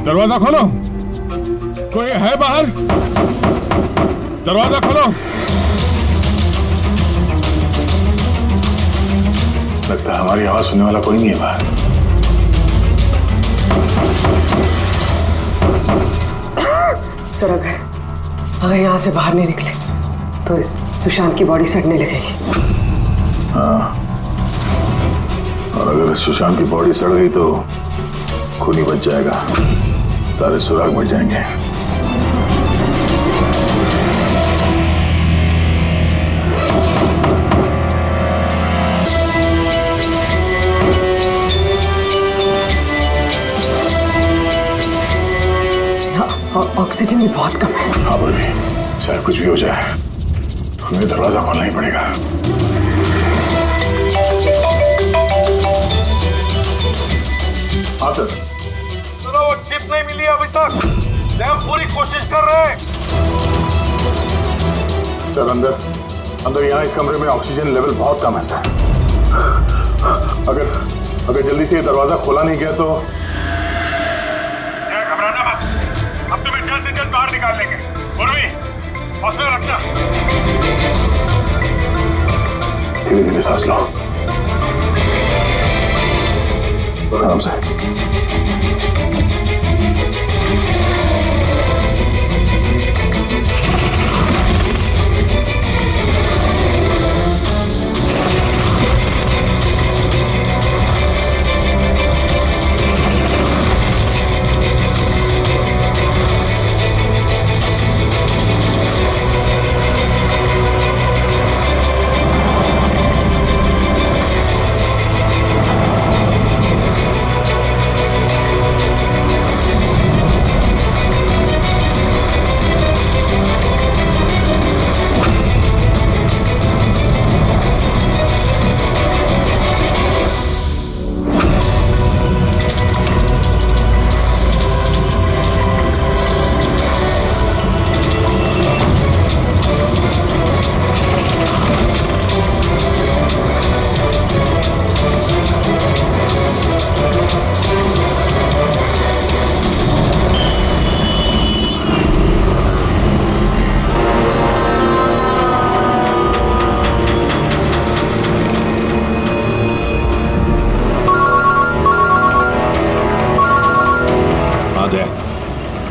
दरवाजा खोलो, कोई है बाहर? दरवाजा खोलो। लगता है हमारी आवाज सुनने वाला कोई नहीं है बाहर। सर अगर यहाँ से बाहर नहीं निकले तो इस सुशांत की बॉडी सड़ने लगेगी। हाँ, और अगर सुशांत की बॉडी सड़ गई तो खून ही बच जाएगा, सारे सुराग मिट जाएंगे। ऑक्सीजन भी बहुत कम है। हाँ बोली, चाहे कुछ भी हो जाए हमें दरवाजा खोलना ही पड़ेगा। हाँ सर। चलो, वो चिप नहीं मिली अभी तक, हम पूरी कोशिश कर रहे हैं। सर अंदर यहाँ इस कमरे में ऑक्सीजन लेवल बहुत कम है सर। अगर जल्दी से ये दरवाजा खोला नहीं गया तो घबराना मत, अब तुम्हें जल्द से जल्द बाहर निकाल लेंगे। उर्वी, हौसला रखना। धीरे धीरे सांस लो, आराम से।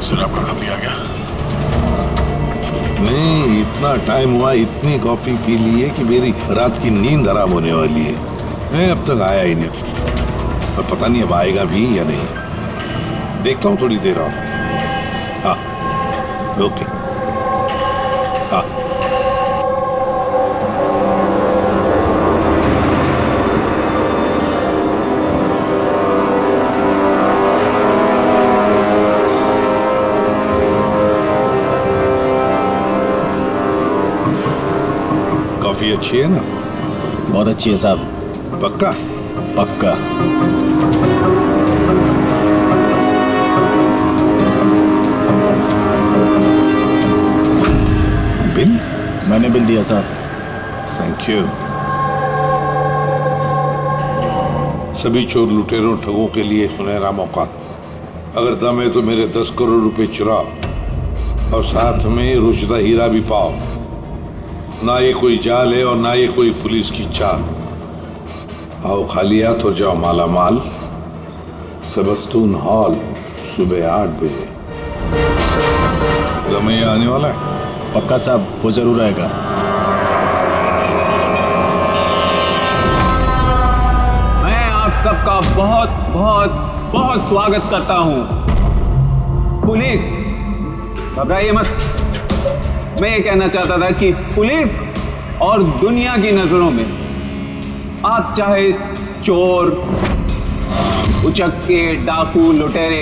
सर आपका कब भी आ गया? नहीं, इतना टाइम हुआ, इतनी कॉफी पी ली है कि मेरी रात की नींद हराम होने वाली है। मैं अब तक आया ही नहीं, और पता नहीं अब आएगा भी या नहीं। देखता हूँ थोड़ी देर और। हाँ, ओके। हाँ, कॉफी अच्छी है ना? बहुत अच्छी है साहब। पक्का? पक्का। बिल? मैंने बिल दिया साहब। Thank you. सभी चोर लुटेरों ठगों के लिए सुनहरा मौका। अगर दम है तो मेरे 10 करोड़ रुपए चुराओ और साथ में रुशदा हीरा भी पाओ। ना ये कोई जाल है और ना ये कोई पुलिस की चाल। आओ खाली हाथ और जाओ माला माल। सेबस्टून हॉल सुबह 8 बजे। रमैया आने वाला है? पक्का साहब, वो जरूर आएगा। मैं आप सबका बहुत बहुत बहुत स्वागत करता हूं। पुलिस, घबराइए मत। मैं ये कहना चाहता था कि पुलिस और दुनिया की नजरों में आप चाहे चोर, उचक्के, डाकू, लुटेरे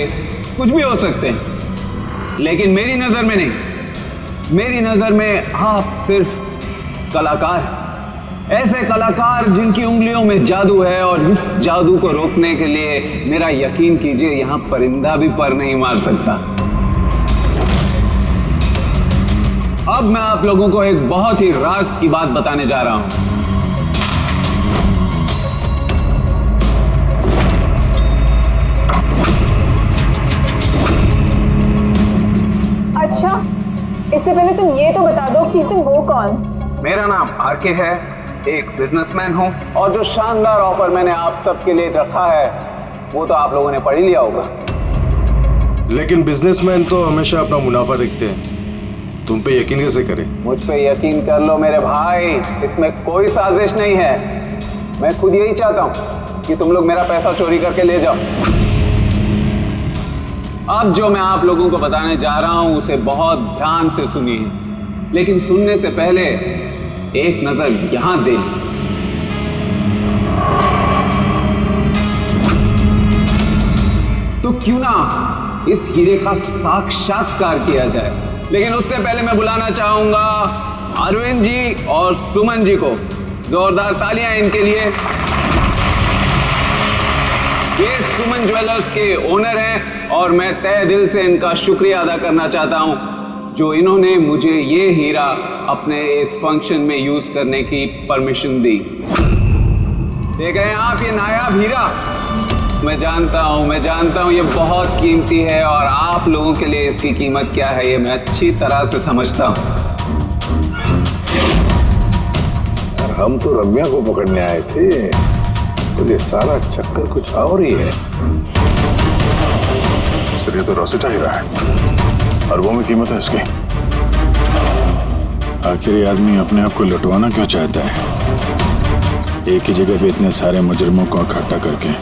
कुछ भी हो सकते हैं, लेकिन मेरी नजर में नहीं। मेरी नजर में आप सिर्फ कलाकार हैं। ऐसे कलाकार जिनकी उंगलियों में जादू है, और इस जादू को रोकने के लिए मेरा यकीन कीजिए यहां परिंदा भी पर नहीं मार सकता। अब मैं आप लोगों को एक बहुत ही राज की बात बताने जा रहा हूं। उससे पहले तुम ये तो बता दो कि तुम हो कौन। मेरा नाम आरके है, एक बिजनेसमैन हूँ, और जो शानदार ऑफर मैंने आप सबके लिए रखा है वो तो आप लोगों ने पढ़ ही लिया होगा। लेकिन बिजनेसमैन तो हमेशा अपना मुनाफा देखते हैं, तुम पे यकीन कैसे करें? मुझ पे यकीन कर लो मेरे भाई, इसमें कोई साजिश नहीं है। मैं खुद यही चाहता हूँ कि तुम लोग मेरा पैसा चोरी करके ले जाओ। अब जो मैं आप लोगों को बताने जा रहा हूं उसे बहुत ध्यान से सुनिए, लेकिन सुनने से पहले एक नजर यहां दे। तो क्यों ना इस हीरे का साक्षात्कार किया जाए। लेकिन उससे पहले मैं बुलाना चाहूंगा अरविंद जी और सुमन जी को। जोरदार तालियां इनके लिए। ये सुमन ज्वेलर्स के ओनर हैं और मैं तहे दिल से इनका शुक्रिया अदा करना चाहता हूं जो इन्होंने मुझे ये हीरा अपने इस फंक्शन में यूज करने की परमिशन दी। देख रहे हैं आप ये नायाब हीरा? मैं जानता हूं ये बहुत कीमती है और आप लोगों के लिए इसकी कीमत क्या है ये मैं अच्छी तरह से समझता हूं। हम तो रम्या को पकड़ने आए थे, तो ये सारा चक्कर कुछ और ही है। सर ये तो रोसेटा हीरा है, अरबों में कीमत है इसकी। आखिर ये आदमी अपने आप को लुटवाना क्यों चाहता है, एक ही जगह पे इतने सारे मुजरिमों को इकट्ठा करके?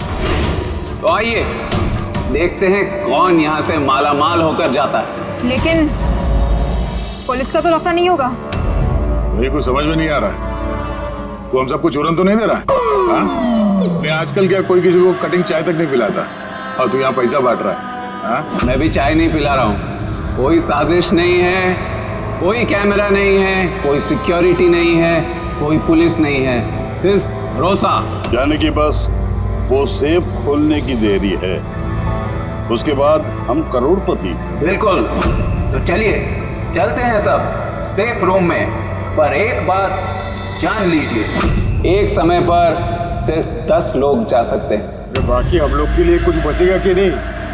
तो आइए देखते हैं कौन यहाँ से माला माल होकर जाता है। लेकिन पुलिस का तो लफड़ा नहीं होगा? मुझे कुछ समझ में नहीं आ रहा है, वो हम सबको चूरन तो नहीं दे रहा है? मैं आजकल क्या कोई किसी को कटिंग चाय तक नहीं पिलाता और तू यहाँ पैसा बांट रहा है? हाँ? मैं भी चाय नहीं पिला रहा हूँ। कोई साजिश नहीं है, कोई कैमरा नहीं है, कोई सिक्योरिटी नहीं है, कोई पुलिस नहीं है, सिर्फ भरोसा। यानी कि बस वो सेफ खोलने की देरी है, उसके बाद हम करोड़पति। बिल्कुल। तो चलिए चलते हैं सब सेफ रूम में। पर एक बात जान लीजिए, एक समय पर सिर्फ 10 लोग जा सकते हैं। बाकी हम लोग के लिए कुछ बचेगा कि नहीं?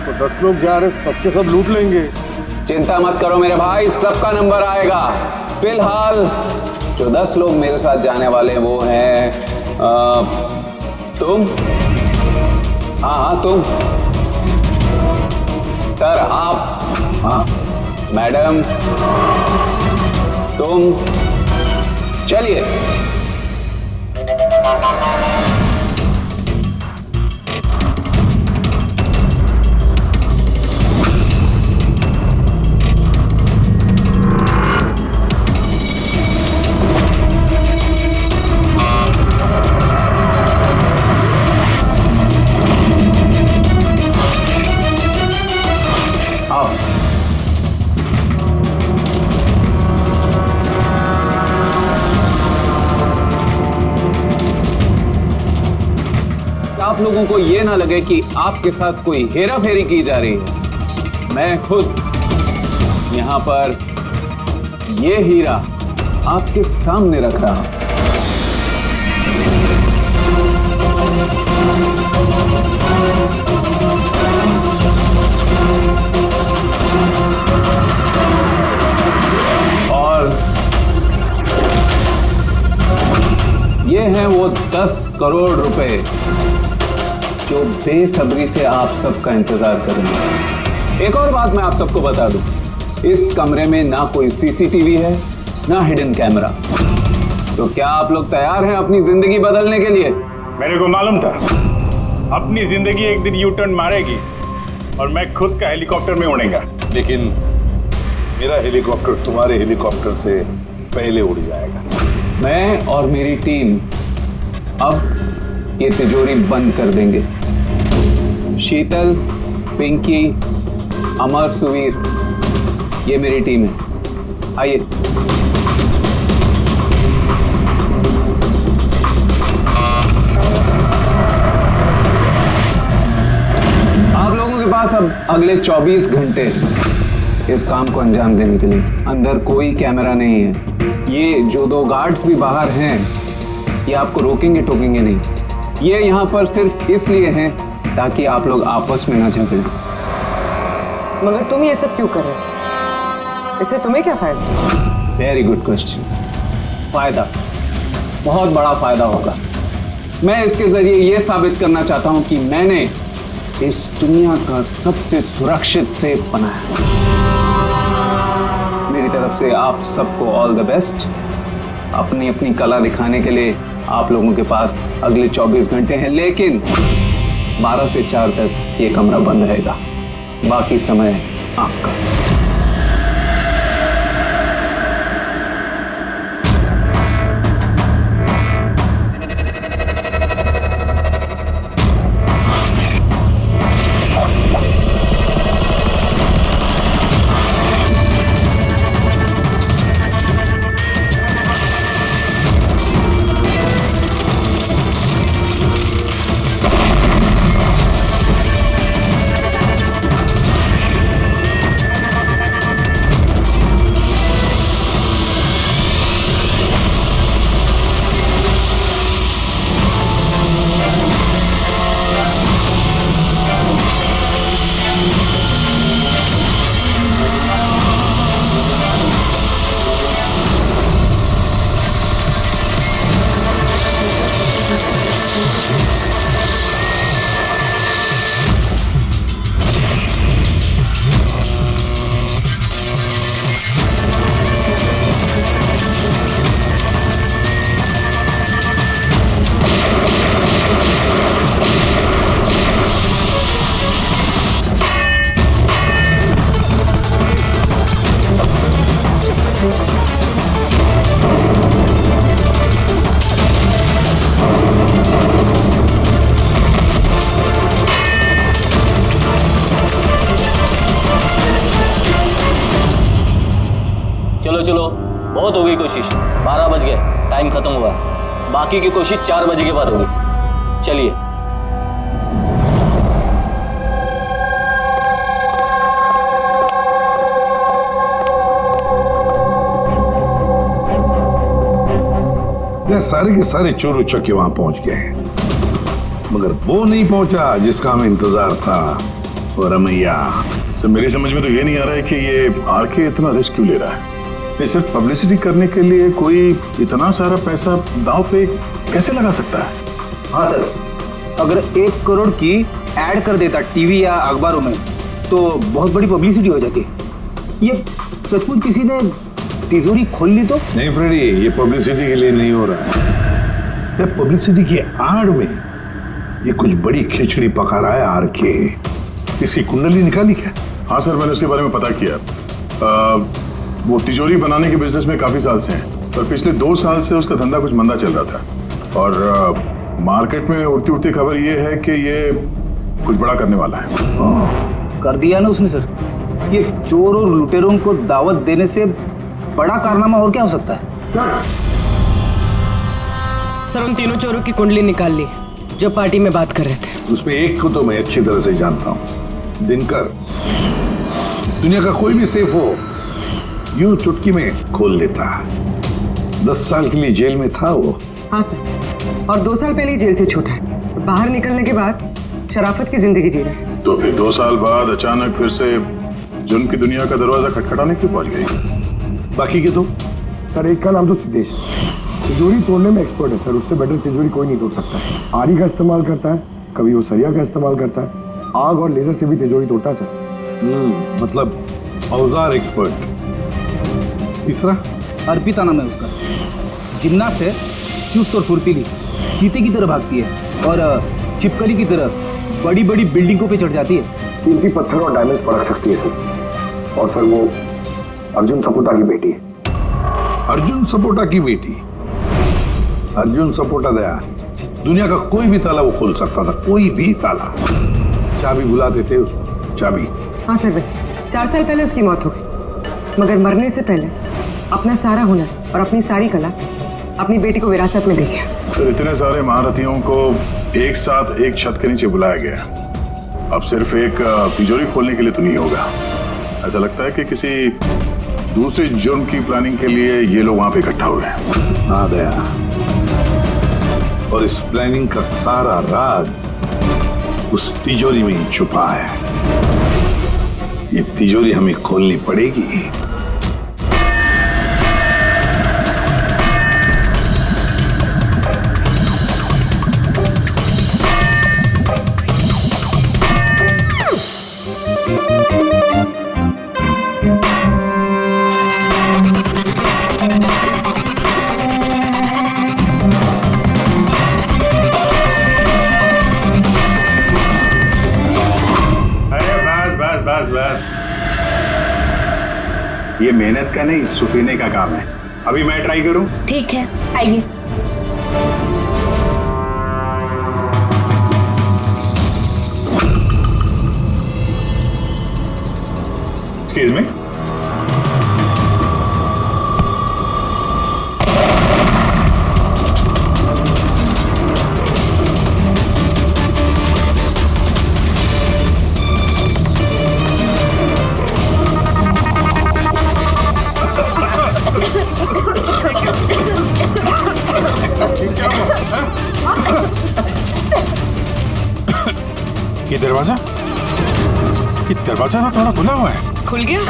तो 10 लोग जा रहे, सबके सब लूट लेंगे। चिंता मत करो मेरे भाई, सबका नंबर आएगा। फिलहाल जो 10 लोग मेरे साथ जाने वाले हैं वो हैं तुम। हाँ तुम सर, आप, हाँ मैडम, तुम। चलिए आप लोगों को ये ना लगे कि आपके साथ कोई हेरा फेरी की जा रही है। मैं खुद यहाँ पर ये हीरा आपके सामने रख रहा हूं। और ये हैं वो 10 करोड़ रुपए जो बेसब्री से आप सबका इंतजार करेंगे। एक और बात मैं आप सबको बता दूं, इस कमरे में ना कोई सीसीटीवी है ना हिडन कैमरा। तो क्या आप लोग तैयार हैं अपनी जिंदगी बदलने के लिए? मेरे को मालूम था अपनी जिंदगी एक दिन यू टर्न मारेगी और मैं खुद का हेलीकॉप्टर में उड़ेगा। लेकिन मेरा हेलीकॉप्टर तुम्हारे हेलीकॉप्टर से पहले उड़ जाएगा। मैं और मेरी टीम अब ये तिजोरी बंद कर देंगे। शीतल, पिंकी, अमर, सुवीर, ये मेरी टीम है। आइए। आप लोगों के पास अब अगले 24 घंटे इस काम को अंजाम देने के लिए। अंदर कोई कैमरा नहीं है। ये जो 2 गार्ड्स भी बाहर हैं ये आपको रोकेंगे टोकेंगे नहीं। ये यहाँ पर सिर्फ इसलिए हैं ताकि आप लोग आपस में ना झगड़ें। मगर तुम ये सब क्यों कर रहे हो? इससे तुम्हें क्या फायदा? Very good question. फायदा, बहुत बड़ा फायदा होगा। मैं इसके जरिए यह साबित करना चाहता हूं कि मैंने इस दुनिया का सबसे सुरक्षित सेफ बनाया। मेरी तरफ से आप सबको ऑल द बेस्ट। अपनी अपनी कला दिखाने के लिए आप लोगों के पास अगले 24 घंटे हैं, लेकिन 12 से 4 तक ये कमरा बंद रहेगा। बाकी समय आपका। चलो बहुत हो गई कोशिश। 12 बज गए, टाइम खत्म हुआ। बाकी की कोशिश 4 बजे के बाद होगी। चलिए। ये सारे के सारे चोर उचक्के वहां पहुंच गए, मगर वो नहीं पहुंचा जिसका हमें इंतजार था। और रमैया, सर मेरी समझ में तो ये नहीं आ रहा है कि ये आरके इतना रिस्क क्यों ले रहा है। ये सिर्फ पब्लिसिटी करने के लिए कोई इतना सारा पैसा दांव पे कैसे लगा सकता है? हाँ सर, अगर 1 करोड़ की ऐड कर देता टीवी या अखबारों में तो बहुत बड़ी पब्लिसिटी हो जाती। ये सचमुच किसी ने तिजोरी खोल ली तो? नहीं फ्रेडी, ये पब्लिसिटी के लिए नहीं हो रहा है। ये पब्लिसिटी की आड़ में ये कुछ बड़ी खिचड़ी पका रहा है आरके। इसकी कुंडली निकाली क्या? हाँ सर, मैंने उसके बारे में पता किया। वो तिजोरी बनाने के बिजनेस में काफी साल से हैं, पर पिछले 2 साल से उसका धंधा कुछ मंदा चल रहा था। और मार्केट में उड़ती उड़ती खबर ये है कि ये कुछ बड़ा करने वाला है। कर दिया ना उसने सर। ये चोर और लुटेरों को दावत देने से बड़ा कारनामा और क्या हो सकता है? सर उन तीनों चोरों की कुंडली निकाल ली जो पार्टी में बात कर रहे थे। उसमें एक को तो मैं अच्छी तरह से जानता हूं, दिनकर। दुनिया का कोई भी सेफ हो यूं चुटकी में खोल लेता। 10 साल के लिए जेल में था वो। हाँ सर, और 2 साल पहले ही जेल से छूटा है। बाहर निकलने के बाद शराफत की जिंदगी जी रहे हैं। तो फिर 2 साल बाद अचानक फिर से जुर्म की दुनिया का दरवाजा खटखटाने क्यों पहुंच गई? बाकी के तो? सर एक का नाम तो सिद्धेश, तिजोरी तोड़ने में एक्सपर्ट है सर। उससे बेटर तिजोरी कोई नहीं तोड़ सकता है। आरी का इस्तेमाल करता है, कभी वो सरिया का इस्तेमाल करता है, आग और लेजर से भी तिजोरी तोड़ता है सर। मतलब औजार एक्सपर्ट। तीसरा? अर्पिता नाम है उसका। जिम्नास्ट है, चुस्त और फुर्तीली, चीते की तरह भागती है और छिपकली की तरह बड़ी बड़ी बिल्डिंगों पे चढ़ जाती है। कीमती पत्थर और डायमंड परख सकती है सर। और सर वो अर्जुन सपोटा की बेटी है। अर्जुन सपोटा की बेटी? अर्जुन सपोटा दया दुनिया का कोई भी ताला वो खोल सकता था, कोई भी ताला। चाबी बुला देते उसको, चाबी। हाँ सर भाई, 4 साल पहले उसकी मौत हो गई, मगर मरने से पहले अपना सारा हुनर और अपनी सारी कला अपनी बेटी को विरासत में दे गया। सर इतने सारे महारथियों को एक साथ एक छत के नीचे बुलाया गया। अब सिर्फ एक तिजोरी खोलने के लिए तो नहीं होगा। ऐसा लगता है कि किसी दूसरे जुर्म की प्लानिंग के लिए ये लोग वहां पे इकट्ठा हुए हैं। हाँ दया, और इस प्लानिंग का सारा राज उस तिजोरी में ही छुपा है। ये तिजोरी हमें खोलनी पड़ेगी बस बस, ये मेहनत का नहीं सुपीने का काम है। अभी मैं ट्राई करूं? ठीक है, आइए। एक्सक्यूज मी, ये दरवाजा तो थोड़ा खुला हुआ है। खुल गया?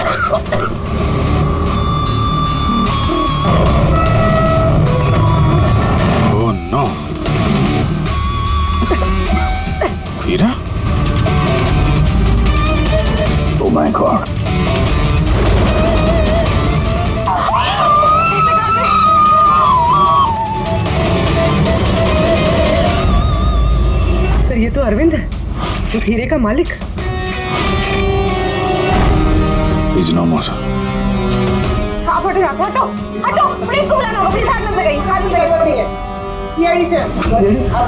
ओह नो, हीरा? ओह माय गॉड, सर ये तो अरविंद है, उस हीरे का मालिक। Please no more. आप हटो यहाँ से, हटो हटो, पुलिस को बुलाना होगा, पुलिस हाथ में गई, हाथ में जरूरत नहीं है। सीआईडी से आप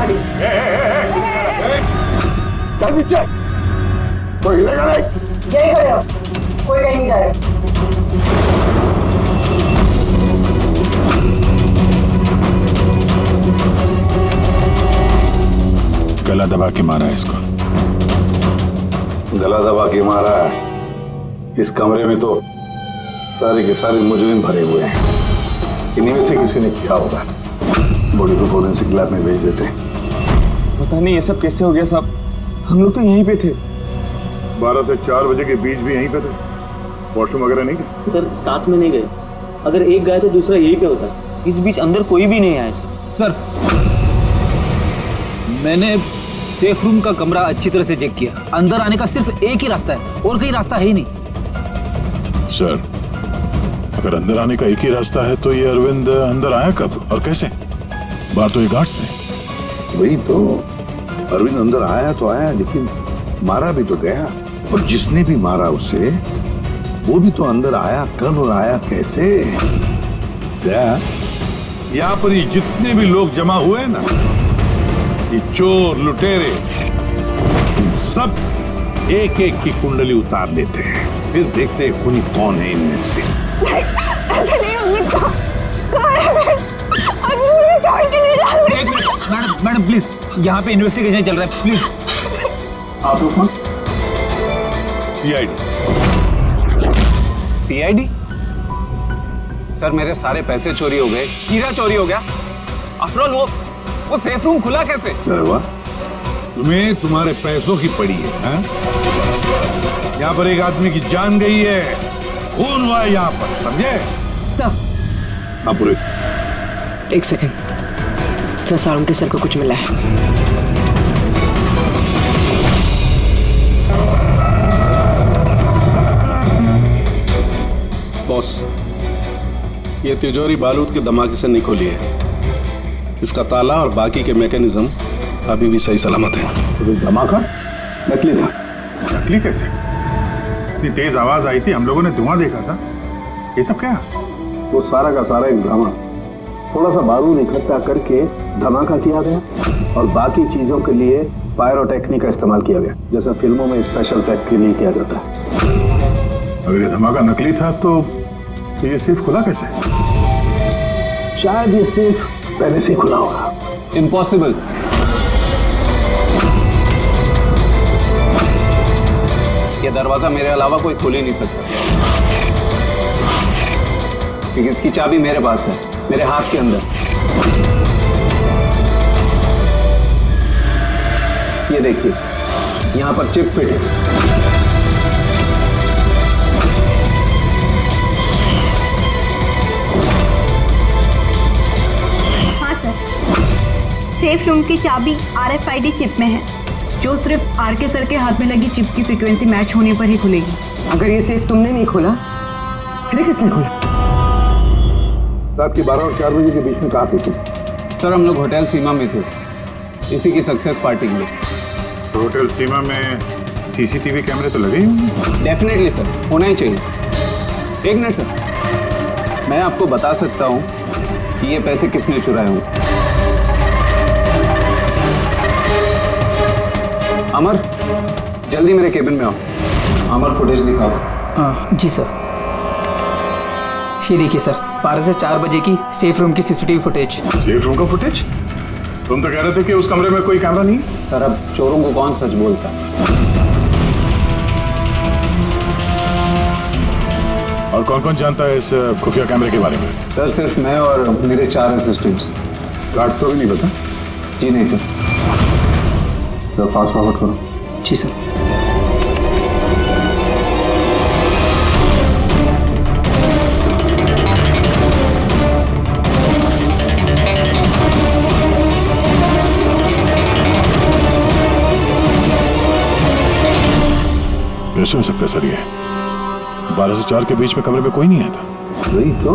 हटिए। चल पीछे, कोई हिलेगा नहीं। यही खड़े रहो, कोई कहीं नहीं जाएगा। गला दबा के मारा है इसको। गला दबा के मारा है। इस कमरे में तो सारे के सारे मुजरिम भरे हुए हैं, इन्हीं में से किसी ने किया होगा। बॉडी को फोरेंसिक लैब में भेज देते। पता नहीं ये सब कैसे हो गया साहब, हम लोग तो यहीं पे थे। 12 से 4 बजे के बीच भी यहीं पे थे। वॉशरूम वगैरह नहीं गए? सर साथ में नहीं गए, अगर एक गया तो दूसरा यहीं पे होता। इस बीच अंदर कोई भी नहीं आया। सर मैंने सेफ रूम का कमरा अच्छी तरह से चेक किया, अंदर आने का सिर्फ एक ही रास्ता है और कहीं रास्ता है ही नहीं। सर अगर अंदर आने का एक ही रास्ता है तो ये अरविंद अंदर आया कब और कैसे? बाहर तो ये गार्ड्स थे। वही तो, अरविंद अंदर आया तो आया, लेकिन मारा भी तो गया। और जिसने भी मारा उसे, वो भी तो अंदर आया कब और आया कैसे? क्या यहाँ पर ये जितने भी लोग जमा हुए हैं ना, ये चोर लुटेरे, सब एक एक की कुंडली उतार लेते हैं, फिर देखते हैं खूनी कौन है इनमें से। ऐसे नहीं हो सकता। कहाँ है? अभी मुझे छोड़ के नहीं जा सकते। मैडम प्लीज, यहाँ पे इन्वेस्टिगेशन चल रहा है, प्लीज। आप लोग कौन? सीआईडी? सर मेरे सारे पैसे चोरी हो गए, हीरा चोरी हो गया। आफ्टर ऑल वो सेफ रूम खुला कैसे? अरे वाह, तुम्हें तुम्हारे पैसों की पड़ी है, हैं? यहाँ पर एक आदमी की जान गई है, खून हुआ है यहाँ पर, समझे? सर हाँ पूरे। एक सेकंड सर, सारुण के सर को कुछ मिला है। बॉस, ये तिजोरी बारूद के धमाके से नहीं खुली है। इसका ताला और बाकी के मैकेनिज्म अभी भी सही सलामत है। तो धमाका नकली था। नकली कैसे? इतनी तेज आवाज आई थी, हम लोगों ने धुआं देखा था। ये सब क्या? वो सारा का सारा एक ड्रामा, थोड़ा सा बारूद इकट्ठा करके धमाका किया गया और बाकी चीजों के लिए पायरोटेक्निक का इस्तेमाल किया गया, जैसा फिल्मों में स्पेशल इफेक्ट के लिए किया जाता है। अगर ये धमाका नकली था तो ये सेफ खुला कैसे? शायद ये सेफ पहले से खुला होगा। इम्पॉसिबल। ये दरवाजा मेरे अलावा कोई खोल ही नहीं सकता, क्योंकि इसकी चाबी मेरे पास है, मेरे हाथ के अंदर। ये देखिए, यहां पर चिप फिट है। हाँ सर, सेफ रूम की चाबी RFID चिप में है, जो सिर्फ आर के सर के हाथ में लगी चिप की फ्रीक्वेंसी मैच होने पर ही खुलेगी। अगर ये सेफ तुमने नहीं खोला, फिर किसने खोला? रात के 12 और 4 बजे के बीच में कहाँ थे तुम? सर हम लोग होटल सीमा में थे, इसी की सक्सेस पार्टी के लिए। तो होटल सीमा में सीसीटीवी कैमरे तो लगे ही होंगे। डेफिनेटली सर, होना ही चाहिए। एक मिनट सर, मैं आपको बता सकता हूँ कि ये पैसे किसने चुराए होंगे। अमर, जल्दी मेरे केबिन में आओ। अमर, फुटेज दिखाओ। जी सर। ये देखिए सर, 12 से 4 बजे की सेफ रूम की सीसीटीवी फुटेज। सेफ रूम का फुटेज? तुम तो कह रहे थे कि उस कमरे में कोई कैमरा नहीं। सर, अब चोरों को कौन सच बोलता है? और कौन कौन जानता है इस खुफिया कैमरे के बारे में? सर, सिर्फ मैं और मेरे 4 असिस्टेंट्स। गार्ड को भी नहीं पता? जी नहीं सर। तो फास्ट फॉरवर्ड करो। जी सर। कैसे हो सकता है सर? ये 12 से 4 के बीच में कमरे में कोई नहीं आया था। वही तो,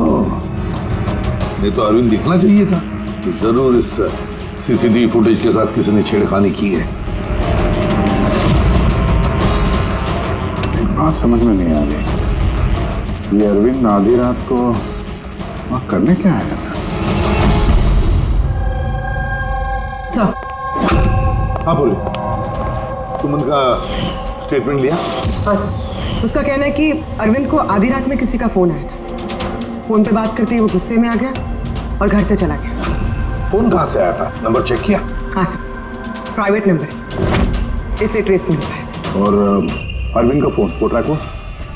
नहीं तो अरविंद दिखना चाहिए था कि जरूर इस सीसीटीवी फुटेज के साथ किसी ने छेड़खानी की है। एक बात समझ में नहीं आ रही, ये अरविंद आधी रात को वहां करने क्या आया था? सर। हाँ बोले, तुम उनका स्टेटमेंट लिया? हाँ सर। उसका कहना है कि अरविंद को आधी रात में किसी का फोन आया था। फोन पे बात करते ही वो गुस्से में आ गया और घर से चला गया। फोन कहाँ से आया था? नंबर चेक किया? हाँ सर, प्राइवेट नंबर है, इसलिए ट्रेस नहीं हुआ है। और अरविंद का फोन वो ट्रैक हुआ?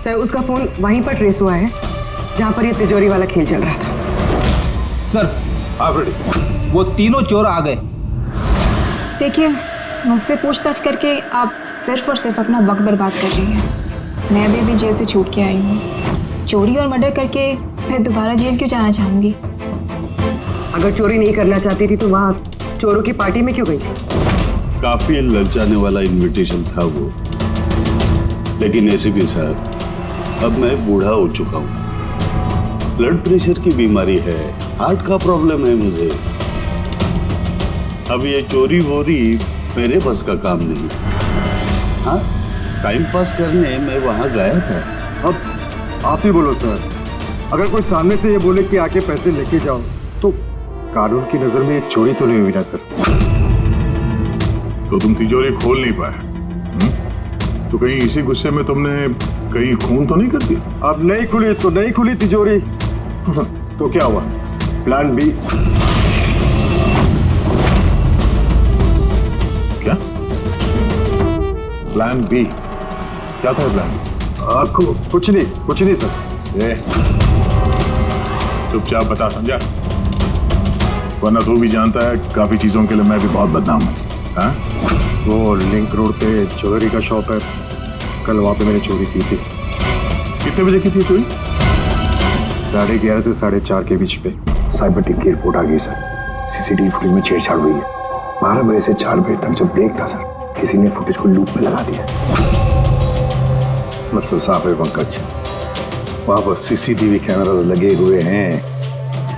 सर, उसका फोन वहीं पर ट्रेस हुआ है जहाँ पर ये तिजोरी वाला खेल चल रहा था। सर, आप रेडी? वो तीनों चोर आ गए। देखिए, मुझसे पूछताछ करके आप सिर्फ और सिर्फ अपना वक्त बर्बाद कर रही हैं। मैं अभी जेल से छूट के आई हूँ। चोरी और मर्डर करके मैं दोबारा जेल क्यों जाना चाहूँगी? अगर चोरी नहीं करना चाहती थी तो वहाँ चोरों की पार्टी में क्यों गई थी? काफी ललचाने वाला इनविटेशन था वो, लेकिन ऐसे भी साहब, अब मैं बूढ़ा हो चुका हूँ। ब्लड प्रेशर की बीमारी है, हार्ट का प्रॉब्लम है मुझे। अब ये चोरी वोरी मेरे बस का काम नहीं। हाँ, टाइम पास करने मैं वहां गया था। अब आप ही बोलो सर, अगर कोई सामने से ये बोले कि आके पैसे लेके जाओ तो कानून की नजर में एक चोरी तो नहीं हुई ना सर? तो तुम तिजोरी खोल नहीं पाए? तो कहीं इसी गुस्से में तुमने कहीं खून तो नहीं कर दिया? अब नहीं खुली तो नहीं खुली तिजोरी। तो क्या हुआ? Plan B. क्या प्लान बी? क्या था प्लान? आपको कुछ नहीं सर। चुपचाप बता, समझा? वरना तू भी जानता है काफी चीजों के लिए मैं भी बहुत बदनाम हूँ। हाँ? वो लिंक रोड पे ज्वेलरी का शॉप है, कल वहां पे मैंने चोरी की थी। कितने बजे की थी चोरी? 11:30 से 4:30 के बीच पे। साइबर टेक की रिपोर्ट आ गई सर। सीसीटीवी फुटेज में छेड़छाड़ हुई है। 12 बजे से 4 बजे तक जब ब्रेक था सर, किसी ने फुटेज को लूप में लगा दिया। मतलब साफ है पंकज, वहां पर सीसीटीवी कैमरा लगे हुए हैं।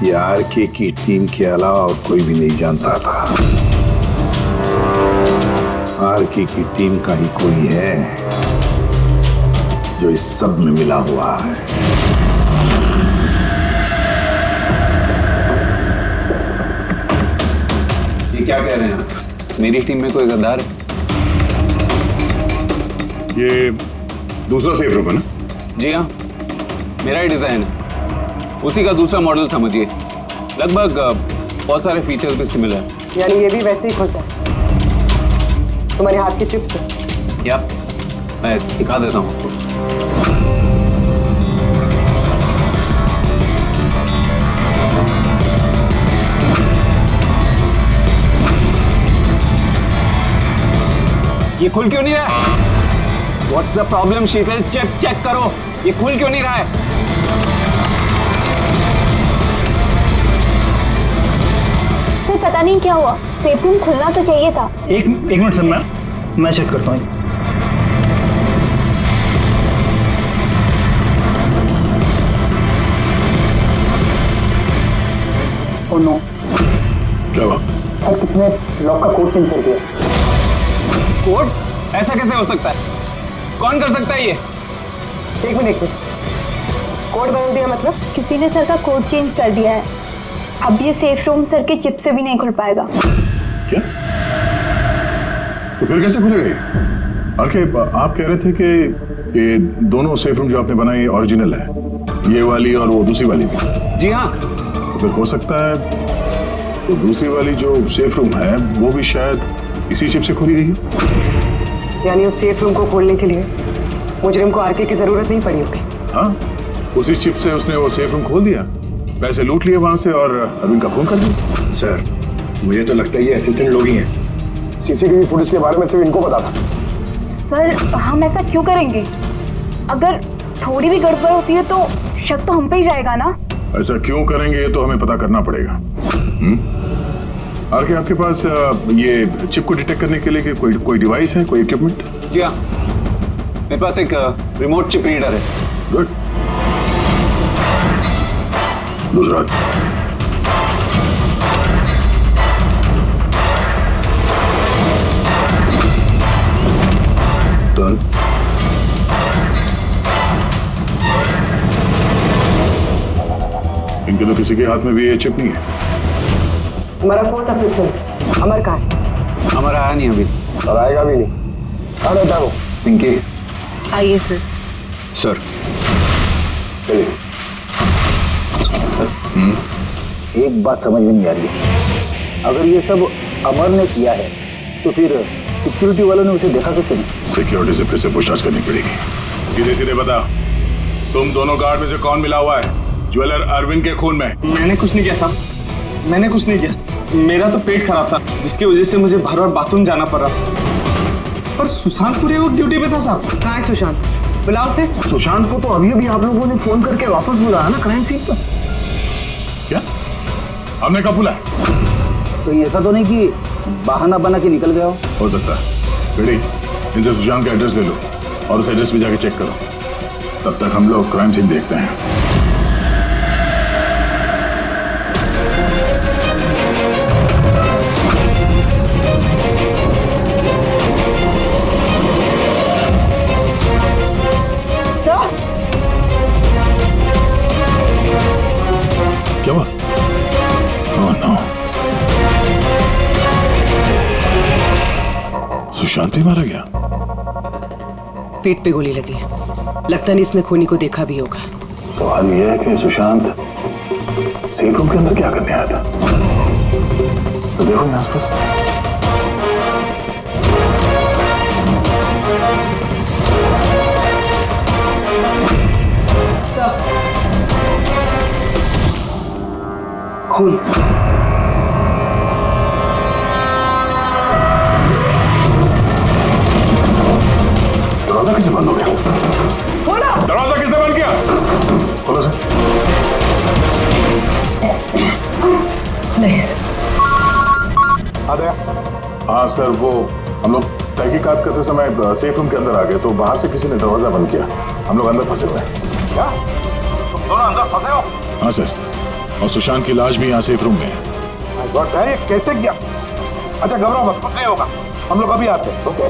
ये आरके की टीम के अलावा और कोई भी नहीं जानता था। आरके की टीम का ही कोई है जो इस सब में मिला हुआ है। ये क्या कह रहे हैं आप? मेरी टीम में कोई गद्दार है? ये दूसरा सेफ रूम है ना? जी हाँ, मेरा ही डिजाइन है, उसी का दूसरा मॉडल समझिए। लगभग बहुत सारे फीचर्स भी सिमिलर हैं। यानी ये भी वैसे ही खुलता है? तुम्हारे हाथ के चिप्स है? क्या? मैं दिखा देता हूँ आपको। ये खुल क्यों नहीं रहा है? What's the problem, Sheetal? Check करो, ये खुल क्यों नहीं रहा है? तो पता नहीं क्या हुआ, सेफ रूम खुलना तो चाहिए था। एक मिनट सर, मैं चेक करता हूँ। ओ नो, क्या हुआ? सर किसने लॉक का कोड चेंज कर दिया? कोड? ऐसा कैसे हो सकता है? कौन कर सकता है ये? एक मिनट कोड बदल दिया मतलब? किसी ने सर का कोड चेंज कर दिया है। अब ये सेफ रूम सर के चिप से भी नहीं खुल पाएगा। क्या? तो फिर कैसे खुलेगा ये? आप कह रहे थे कि ये दोनों सेफ रूम जो आपने बनाए ओरिजिनल है, ये वाली और वो दूसरी वाली भी? जी हाँ। तो फिर हो सकता है तो दूसरी वाली जो सेफ रूम है वो भी शायद इसी चिप से खुली रही। यानी उस सेफ रूम को खोलने के लिए मुजरिम को आरके की जरूरत नहीं पड़ी होगी। हाँ, उसी चिप से उसने वो सेफ रूम खोल दिया, पैसे लूट लिए वहां से और अरविंद का खून कर दिया। सर मुझे तो लगता है ये असिस्टेंट लोग ही हैं। सीसीटीवी फुटेज के बारे में सिर्फ इनको पता था। सर हम ऐसा क्यों करेंगे? अगर थोड़ी भी गड़बड़ होती है तो शक तो हम पे ही जाएगा ना। ऐसा क्यों करेंगे ये तो हमें पता करना पड़ेगा। आरके आपके पास ये चिप को डिटेक्ट करने के लिए कोई डिवाइस है, कोई इक्विपमेंट? जी हाँ, मेरे पास एक रिमोट चिप रीडर है। गुड। दूसरा डन। इनके तो किसी के हाथ में भी ये चिप नहीं है। हमारा फोर्थ असिस्टेंट अमर का है। हमारा आया नहीं अभी और आएगा भी नहीं। कहाँ रहता है वो? पिंकी। आइए सर। सर चलिए। सर एक बात समझ में नहीं आ रही है, अगर ये सब अमर ने किया है तो फिर सिक्योरिटी वालों ने उसे देखा कैसे नहीं? सिक्योरिटी से फिर से पूछताछ करनी पड़ेगी। सीधे सीधे बता, तुम दोनों गार्ड में से कौन मिला हुआ है ज्वेलर अरविंद के खून में? मैंने कुछ नहीं किया साहब, मैंने कुछ नहीं किया। मेरा तो पेट खराब था जिसकी वजह से मुझे बार बार बाथरूम जाना पड़ रहा। पर सुशांत पूरे वक्त ड्यूटी पे था साहब। कहाँ है सुशांत? बुलाओ से। सुशांत को तो अभी अभी आप लोगों ने फोन करके वापस बुलाया ना क्राइम सीन पर। क्या हमने कब बुलाया? तो ऐसा तो नहीं कि बहाना बना के निकल गया हो सकता है। बेटी इनसे सुशांत का एड्रेस ले लो और उस एड्रेस पे जाके चेक करो। तब तक हम लोग क्राइम सीन देखते हैं। क्या हुआ? ओह नो, सुशांत भी मारा गया। पेट पे गोली लगी है, लगता नहीं इसने खूनी को देखा भी होगा। सवाल यह है कि सुशांत सेफ रूम के अंदर क्या करने आया था? तो देखो यहाँ आसपास। खून। दरवाजा कैसे बंद हो गया? खोलो। दरवाजा किसने बंद किया? खोलो सर। नहीं सर। आ गया। हाँ सर, वो हम लोग तहकीकात करते समय सेफ रूम के अंदर आ गए तो बाहर से किसी ने दरवाजा बंद किया। हम लोग अंदर फंसे हुए हैं। क्या तुम दोनों अंदर फंसे हो? हाँ सर, और सुशांत की लाश भी यहाँ सेफ रूम में है। कैसे किया? अच्छा घबराओ मत, कुछ नहीं होगा, हम लोग अभी आते हैं। ओके।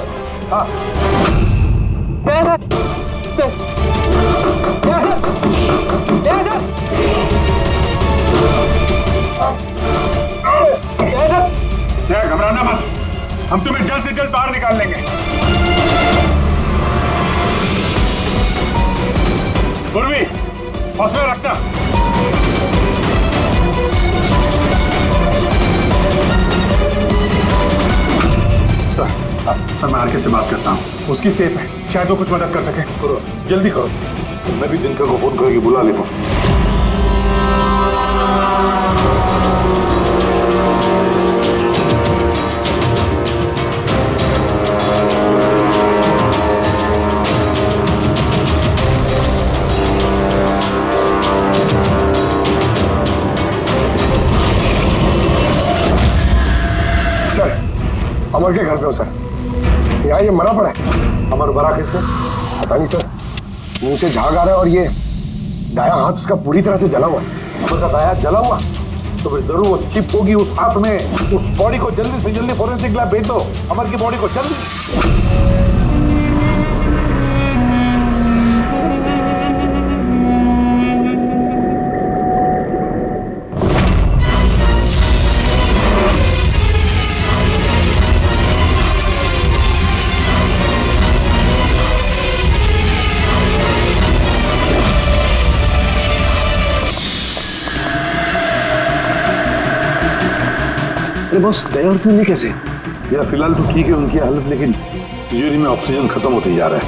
हाँ घबराना मत, हम तुम्हें जल्द से जल्द बाहर निकाल लेंगे। पूर्वी हौसला रखना। सर मैं आरके से बात करता हूँ, उसकी सेफ है, शायद वो कुछ मदद कर सके। करो जल्दी करो। मैं भी दिनकर को फोन करके बुला लेता हूँ। सर अमर के घर पे हो सर, यहाँ ये मरा पड़ा है। अमर मरा किससे? पता नहीं सर, मुंह से झाग आ रहा है और ये दाया हाथ उसका पूरी तरह से जला हुआ है। अमर का दाया जला हुआ तो फिर जरूर वो चिप होगी उस हाथ में। उस बॉडी को जल्दी से जल्दी फोरेंसिक लैब भेज दो, अमर की बॉडी को जल्दी। अरे बॉस, दया और पूर्वी कैसे? यार फिलहाल तो ठीक है उनकी हालत, लेकिन तिजोरी में ऑक्सीजन खत्म होते जा रहा है।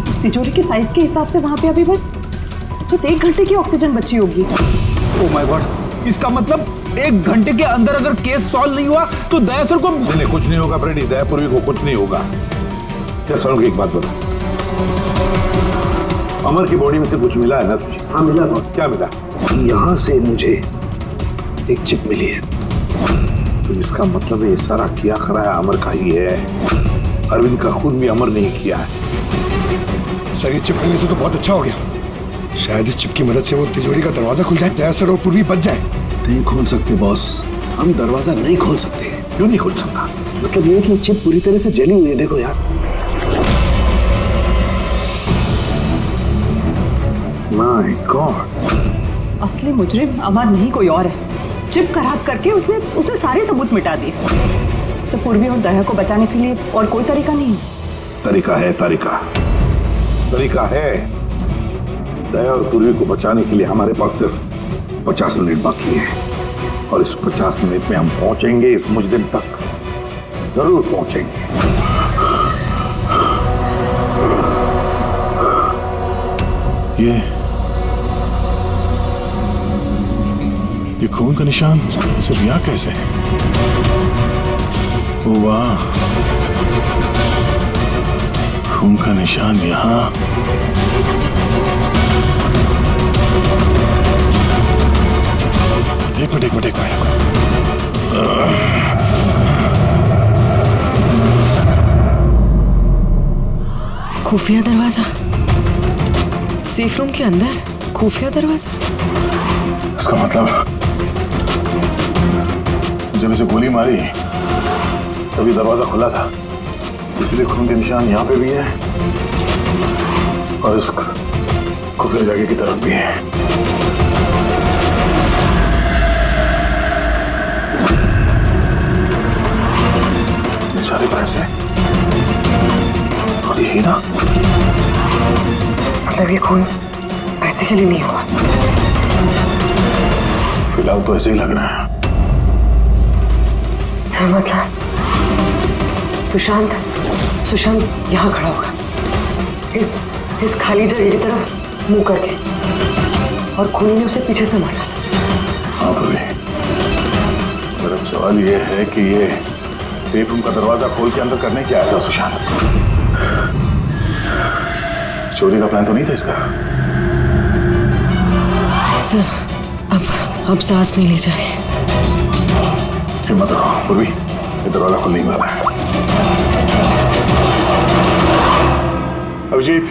उस तिजोरी के साइज के हिसाब से वहाँ पे अभी बस 1 घंटे की ऑक्सीजन बची होगी। ओह माय गॉड, इसका मतलब 1 घंटे के अंदर अगर केस सॉल्व नहीं हुआ तो दया सर को नहीं कुछ नहीं होगा फ्रेडी, दया पूर्वी को कुछ नहीं होगा। क्या सर की एक बात बता, अमर की बॉडी में से कुछ मिला है ना तुझे? हाँ मिला बॉस। क्या मिला? यहाँ से मुझे एक चिप मिली है। तो इसका मतलब ये सारा किया कराया अमर का ही है। अरविंद का खून भी अमर नहीं किया है। सर ये चिप मिलने से तो बहुत अच्छा हो गया। शायद इस चिप की मदद से वो तिजोरी का दरवाजा खुल जाए, दया सर और पूर्वी बच जाए। नहीं खोल सकते बॉस, हम दरवाजा नहीं खोल सकते। क्यों नहीं खोल सकता? मतलब ये कि चिप पूरी तरह से जली हुई है, देखो यार। माय गॉड, असली मुजरिम अमर नहीं कोई और है। चिप खराब करके उसने सारे सबूत मिटा दिए। तो पूर्वी और दया को बचाने के लिए और कोई तरीका नहीं है। तरीका है, तरीका है। दया और पूर्वी को बचाने के लिए हमारे पास सिर्फ 50 मिनट बाकी है, और इस 50 मिनट में हम पहुंचेंगे इस मुजरिम तक, जरूर पहुंचेंगे। ये खून का निशान सिर्फ यहाँ कैसे? ओ वाह, खून का निशान यहाँ। एक मिनट। खुफिया दरवाजा, सेफ रूम के अंदर खुफिया दरवाजा। इसका मतलब जब इसे गोली मारी तभी दरवाजा खुला था, इसलिए खून के निशान यहाँ पे भी है और इस खुफिया जगह की तरफ भी है। ये सारे पैसे और ये हीरा, मतलब ये खून पैसे के लिए नहीं हुआ। फिलहाल तो ऐसे ही लग रहा है। सर मतलब सुशांत यहाँ खड़ा होगा, इस खाली जगह की तरफ मुंह करके, और खूनी ने उसे पीछे से मारा। हाँ भाभी, पर अब सवाल ये है कि ये सेफ रूम का दरवाजा खोल के अंदर करने क्या आया था सुशांत? चोरी का प्लान तो नहीं था इसका? सर अब सांस नहीं ली जा रही। हिम्मत रखो पूर्वी, ये दरवाजा खुलने ही वाला है। अभिजीत,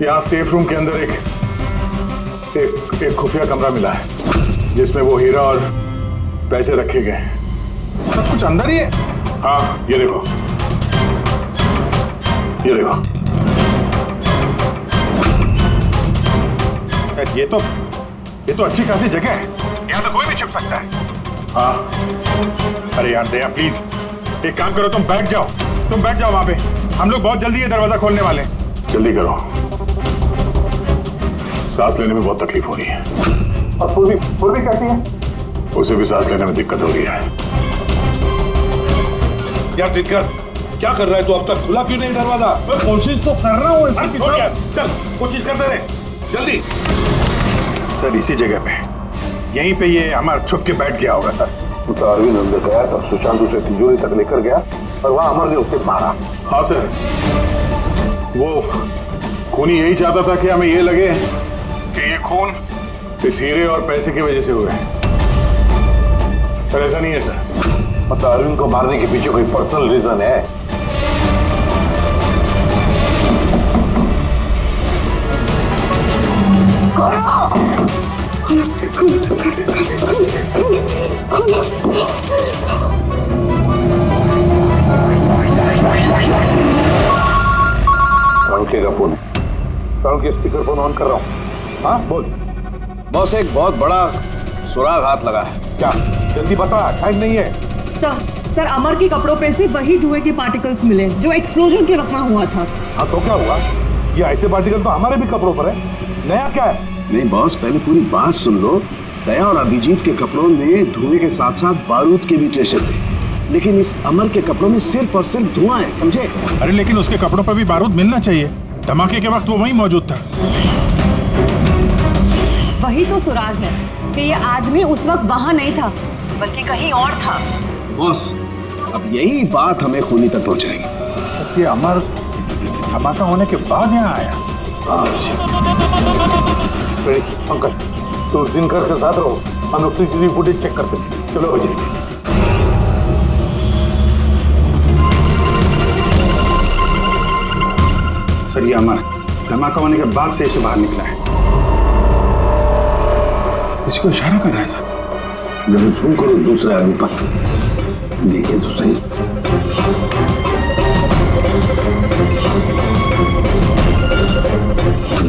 यहाँ सेफ रूम के अंदर एक खुफिया कमरा मिला है जिसमें वो हीरा और पैसे रखे गए। सब कुछ अंदर ही है? हाँ, ये देखो। ये तो अच्छी खासी जगह है, यहाँ तो कोई भी छिप सकता है। हाँ, अरे यार दया प्लीज एक काम करो, तुम बैठ जाओ वहां पे। हम लोग बहुत जल्दी ये दरवाजा खोलने वाले हैं। जल्दी करो, सांस लेने में बहुत तकलीफ हो रही है। और पूर्वी कैसी है? उसे भी सांस लेने में दिक्कत हो रही है। यार दिक्कत क्या कर रहा है तू? अब तक खुला क्यों नहीं दरवाजा? मैं कोशिश तो कर रहा हूँ। चल कोशिश करते रहे, जल्दी। सर इसी जगह पे, यहीं पे ये अमर छुप के बैठ गया होगा सर। तो अरविंद अंदर गया तब सुशांत उसे तिजोरी तक लेकर गया और वहां अमर ने उसे मारा। हाँ सर, वो खूनी यही चाहता था कि हमें ये लगे कि ये खून इस हीरे और पैसे की वजह से हुए, पर ऐसा नहीं है सर। मतलब अरविंद को मारने के पीछे कोई पर्सनल रीजन है? का फोन है, साउंड के स्पीकर फोन ऑन कर रहा हूँ। हाँ बोल। बॉस, एक बहुत बड़ा सुराग हाथ लगा है। क्या? जल्दी बता, टाइम नहीं है। सर अमर के कपड़ों पे से वही धुएं के पार्टिकल्स मिले जो एक्सप्लोजन के वक्त हुआ था। हाँ तो क्या हुआ? ये ऐसे पार्टिकल तो हमारे भी कपड़ों पर है, नया क्या है? नहीं बॉस, पहले पूरी बात सुन लो, दया और अभिजीत के कपड़ों में धुएं के साथ साथ बारूद के भी ट्रेसेस थे, लेकिन इस अमर के कपड़ों में सिर्फ और सिर्फ धुआं है, समझे? अरे लेकिन उसके कपड़ों पर भी बारूद मिलना चाहिए। धमाके के वक्त वो वहीं मौजूद था। वही तो सुराग है कि ये आदमी उस वक्त वहां नहीं था, बल्कि कहीं और था। बॉस, अब यही बात हमें खूनी तक पहुंचाएगी। ये अमर धमाका होने के बाद यहाँ आया। अंकल, तो दिनकर के साथ रहो, हम लोग सीसीटीवी फुटेज चेक करते हैं। चलो अजय। सर, ये अमर धमाका होने के बाद से इसे बाहर निकला है। किसी को इशारा कर रहा है सर। जरूर सुन करो दूसरे आदमी पर, देखिए तो सही।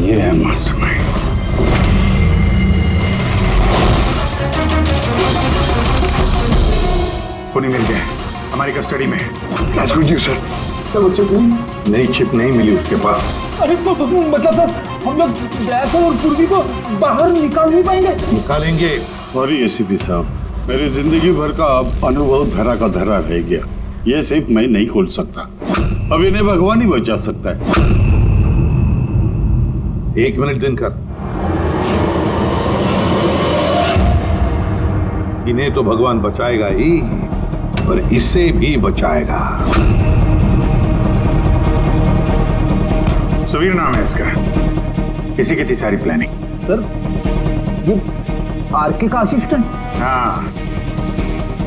ये है मास्टरमाइंड। खूनी मिल गए, हमारी कस्टडी में। That's good news, sir. सब अच्छे नई चिप नहीं मिली उसके पास। अरे मतलब सर, हम लोग ब्लैक और पूर्वी को बाहर निकाल नहीं पाएंगे। निकालेंगे। सॉरी एसीपी साहब, मेरी जिंदगी भर का अब अनुभव धरा का धरा रह गया। ये सिर्फ मैं नहीं खोल सकता, अब इन्हें भगवान ही बचा सकता है। 1 मिनट दिनकर, इन्हें तो भगवान बचाएगा ही, पर इसे भी बचाएगा। सुवीर नाम है इसका। इसी की थी सारी प्लानिंग। सर, ये आरके का असिस्टेंट? हाँ,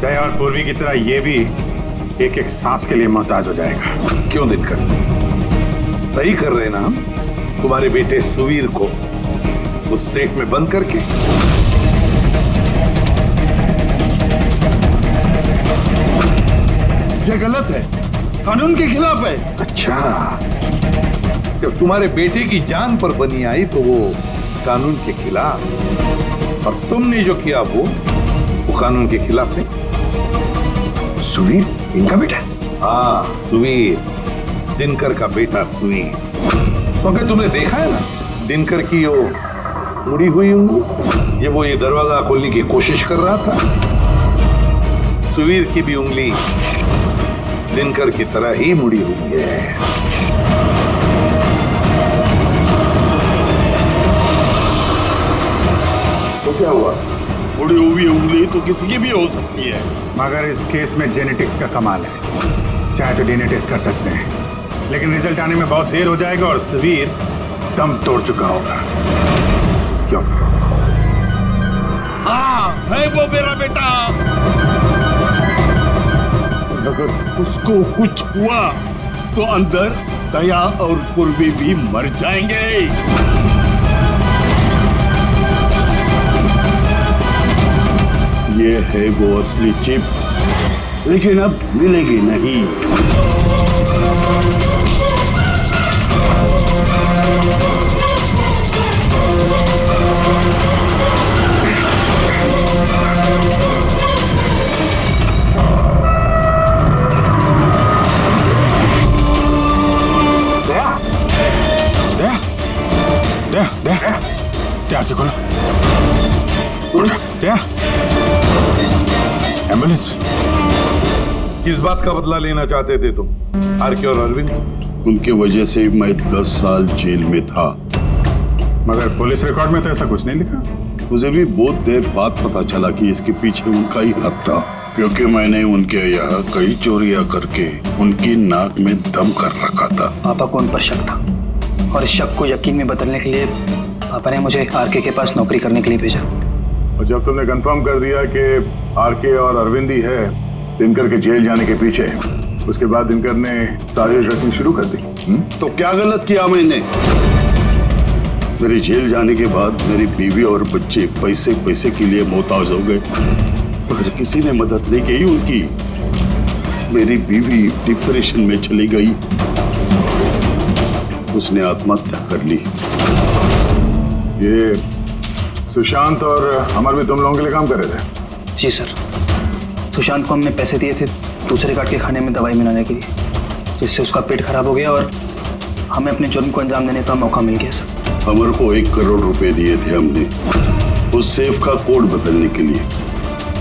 दया और पूर्वी की तरह ये भी एक एक सांस के लिए मोहताज हो जाएगा। क्यों दिनकर, सही कर रहे ना हम? तुम्हारे बेटे सुवीर को उस सेफ में बंद करके। ये गलत है, कानून के खिलाफ है। अच्छा, जब तुम्हारे बेटे की जान पर बनी आई तो वो कानून के खिलाफ, और तुमने जो किया वो कानून के खिलाफ है। सुवीर इनका बेटा? हाँ, सुवीर, दिनकर का बेटा सुवीर। तो अगर तुमने देखा है ना दिनकर की वो मुड़ी हुई उंगली, ये दरवाजा खोलने की कोशिश कर रहा था। सुवीर की भी उंगली दिनकर की तरह ही मुड़ी हुई है। तो क्या हुआ? मुड़ी हुई उंगली तो किसी की भी हो सकती है, मगर इस केस में जेनेटिक्स का कमाल है। चाहे तो डीएनए टेस्ट कर सकते हैं, लेकिन रिजल्ट आने में बहुत देर हो जाएगा और सुवीर दम तोड़ चुका होगा। क्यों? हाँ, है वो मेरा बेटा। अगर उसको कुछ हुआ तो अंदर दया और पूर्वी भी मर जाएंगे। ये है वो असली चिप, लेकिन अब मिलेगी नहीं। आके खोलो। क्या? एम्बुलेंस? किस बात का बदला लेना चाहते थे तुम, आरके और अरविंद? उनके वजह से मैं 10 साल जेल में था। मगर पुलिस रिकॉर्ड में तो ऐसा कुछ नहीं लिखा। मुझे भी बहुत देर बाद पता चला कि इसके पीछे उनका ही हाथ था, क्योंकि मैंने उनके यहाँ कई चोरियां करके उनकी नाक में दम कर रखा था। पापा को उन पर शक था, और इस शक को यकीन में बदलने के लिए पापा ने मुझे आरके के पास नौकरी करने के लिए भेजा। और जब तुमने कंफर्म कर दिया कि आरके और अरविंद ही है दिनकर के जेल जाने के पीछे, उसके बाद दिनकर ने साजिश रचनी शुरू कर दी। तो क्या गलत किया मैंने? मेरे जेल जाने के बाद मेरी बीवी और बच्चे पैसे पैसे के लिए मोहताज हो गए, मगर किसी ने मदद नहीं की उनकी। मेरी बीवी डिप्रेशन में चली गई, उसने आत्महत्या कर ली। ये सुशांत और अमर भी तुम लोगों के लिए काम कर रहे थे? जी सर, सुशांत को हमने पैसे दिए थे दूसरे काट के खाने में दवाई मिलाने के लिए, जिससे उसका पेट खराब हो गया और हमें अपने जुर्म को अंजाम देने का मौका मिल गया सर। अमर को 1 करोड़ रुपए दिए थे हमने, उस सेफ का कोड बदलने के लिए।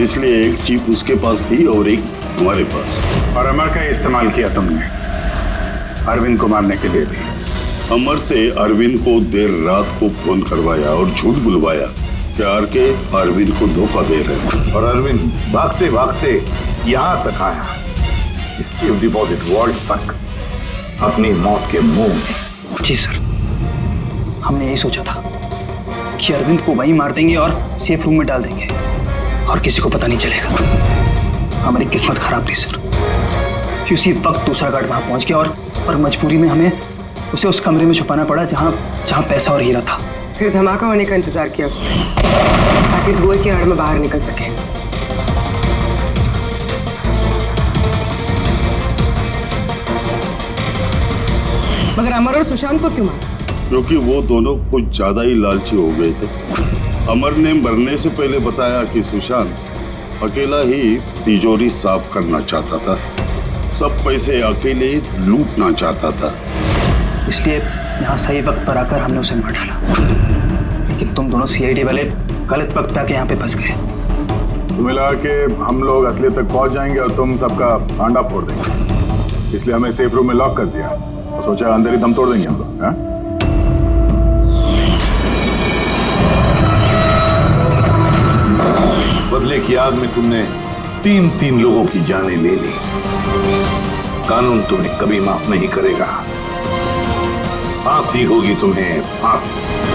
इसलिए एक चिप उसके पास थी और एक हमारे पास। और अमर का इस्तेमाल किया तुमने अरविंद को मारने के लिए भी। अमर से अरविंद को देर रात को फोन करवाया और झूठ बुलवाया कि आरके अरविंद को धोखा दे रहे हैं। और अरविंद भागते भागते यहाँ तक आया, इस सेफ डिपॉजिट वॉल्ट तक, अपनी मौत के मुंह में। जी सर, हमने यही सोचा था कि अरविंद को वहीं मार देंगे और सेफ रूम में डाल देंगे और किसी को पता नहीं चलेगा। हमारी किस्मत खराब थी सर कि उसी वक्त दूसरा गार्ड वहां पहुंच गया और मजबूरी में हमें उसे उस कमरे में छुपाना पड़ा जहां पैसा और हीरा था। फिर धमाका होने का इंतजार किया उसने ताकि धुएं की आड़ में बाहर निकल सके। मगर अमर और सुशांत को क्यों मारा? क्योंकि वो दोनों कुछ ज्यादा ही लालची हो गए थे। अमर ने मरने से पहले बताया कि सुशांत अकेला ही तिजोरी साफ करना चाहता था, सब पैसे अकेले लूटना चाहता था। इसलिए यहाँ सही वक्त पर आकर हमने उसे मार डाला। लेकिन तुम दोनों सीआईडी वाले गलत वक्त पे आके यहाँ पे फंस गए। तुम्हें लगा कि हम लोग असलियत तक पहुंच जाएंगे और तुम सबका भांडा फोड़ देंगे, इसलिए हमें सेफ रूम में लॉक कर दिया और सोचा अंदर ही दम तोड़ देंगे हम लोग। हाँ? बदले की आग में तुमने तीन लोगों की जानें ले ली। कानून तुम्हें कभी माफ नहीं करेगा। फांसी होगी तुम्हें, फांसी।